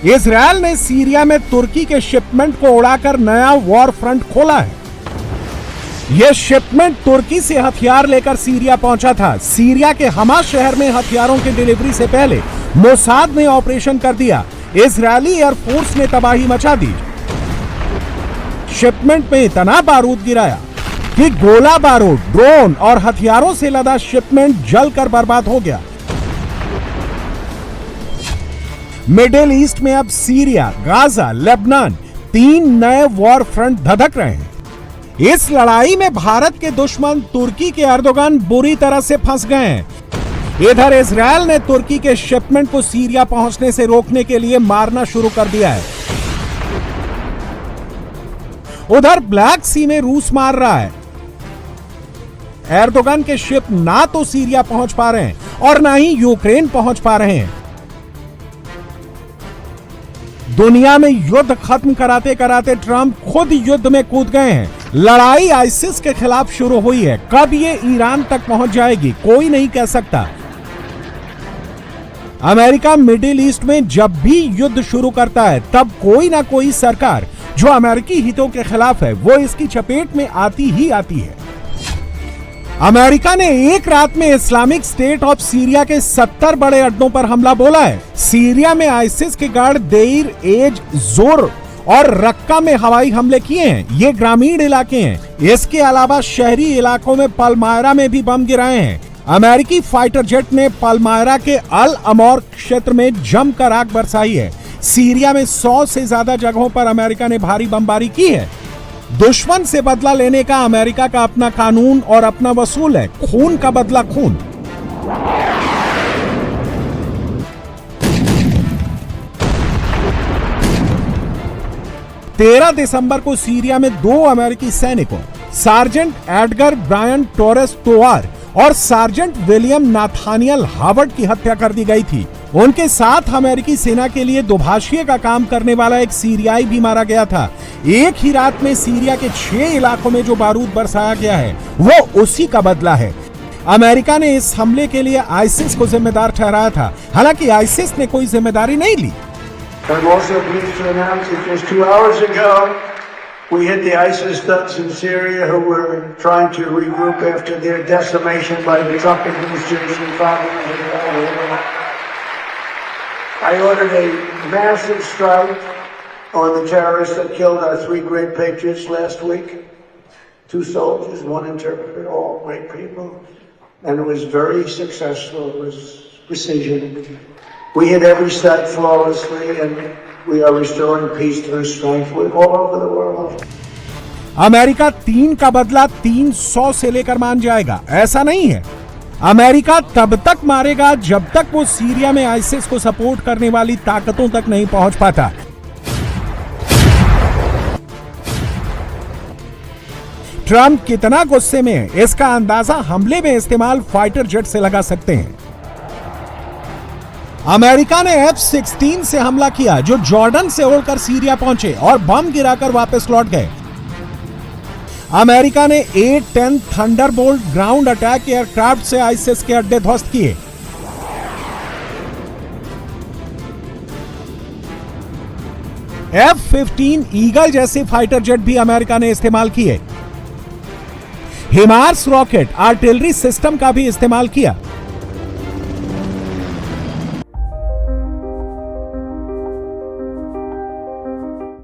Israel ने Syria में तुर्की के शिपमेंट को उड़ाकर नया वॉर फ्रंट खोला है। यह शिपमेंट तुर्की से हथियार लेकर सीरिया पहुंचा था। सीरिया के हमा शहर में हथियारों की डिलीवरी से पहले मोसाद ने ऑपरेशन कर दिया। इजरायली एयरफोर्स ने तबाही मचा दी। शिपमेंट में इतना बारूद गिराया कि गोला बारूद, ड्रोन और हथियारों से लदा शिपमेंट जलकर बर्बाद हो गया। मिडिल ईस्ट में अब सीरिया, गाजा, लेबनान 3 नए वॉर फ्रंट धधक रहे हैं। इस लड़ाई में भारत के दुश्मन तुर्की के एर्दोगान बुरी तरह से फंस गए हैं। इधर इजरायल ने तुर्की के शिपमेंट को सीरिया पहुंचने से रोकने के लिए मारना शुरू कर दिया है। उधर ब्लैक सी में रूस मार रहा है। एर्दोगान के शिप ना तो सीरिया पहुंच पा रहे हैं और ना ही यूक्रेन पहुंच पा रहे हैं। दुनिया में युद्ध खत्म कराते कराते ट्रंप खुद युद्ध में कूद गए हैं। लड़ाई आईसिस के खिलाफ शुरू हुई है। कब ये ईरान तक पहुंच जाएगी कोई नहीं कह सकता। अमेरिका मिडिल ईस्ट में जब भी युद्ध शुरू करता है तब कोई ना कोई सरकार जो अमेरिकी हितों के खिलाफ है वो इसकी चपेट में आती ही आती है। अमेरिका ने एक रात में इस्लामिक स्टेट ऑफ सीरिया के 70 बड़े अड्डों पर हमला बोला है। सीरिया में आईसिस के गढ़ देर एज जोर और रक्का में हवाई हमले किए हैं। ये ग्रामीण इलाके हैं। इसके अलावा शहरी इलाकों में पलमायरा में भी बम गिराए हैं। अमेरिकी फाइटर जेट ने पलमायरा के अल अमौर क्षेत्र में जमकर आग बरसाई है। सीरिया में 100 से ज्यादा जगहों पर अमेरिका ने भारी बमबारी की है। दुश्मन से बदला लेने का अमेरिका का अपना कानून और अपना वसूल है। खून का बदला खून। तेरह दिसंबर को सीरिया में 2 अमेरिकी सैनिकों सार्जेंट एडगर ब्रायन टोरेस टोआर और सार्जेंट विलियम नाथानियल हावर्ड की हत्या कर दी गई थी। उनके साथ अमेरिकी सेना के लिए दुभाषिए का काम करने वाला एक सीरियाई भी मारा गया था। एक ही रात में सीरिया के 6 इलाकों में जो बारूद बरसाया गया है वो उसी का बदला है। अमेरिका ने इस हमले के लिए आईसिस को जिम्मेदार ठहराया था। हालांकि आईसिस ने कोई जिम्मेदारी नहीं ली। We hit the ISIS thugs in Syria who were trying to regroup after their decimation by the Trump administration. I ordered a massive strike on the terrorists that killed our 3 great patriots last week. 2 soldiers, 1 interpreter, all great people. And it was very successful. It was precision. We hit every site flawlessly and we are restoring peace through strength all over the world. America 3 का बदला 300 से लेकर मान जाएगा, ऐसा नहीं है। America तब तक मारेगा जब तक वो सीरिया में आईसिस को सपोर्ट करने वाली ताकतों तक नहीं पहुंच पाता। ट्रंप कितना गुस्से में है इसका अंदाजा हमले में इस्तेमाल फाइटर जेट से लगा सकते हैं। अमेरिका ने F-16 से हमला किया जो जॉर्डन से उड़कर सीरिया पहुंचे और बम गिराकर वापस लौट गए। अमेरिका ने A-10 Thunderbolt ground attack aircraft से आईसिस के अड्डे ध्वस्त किए। F-15 ईगल जैसे फाइटर जेट भी अमेरिका ने इस्तेमाल किए। हिमार्स रॉकेट आर्टिलरी सिस्टम का भी इस्तेमाल किया।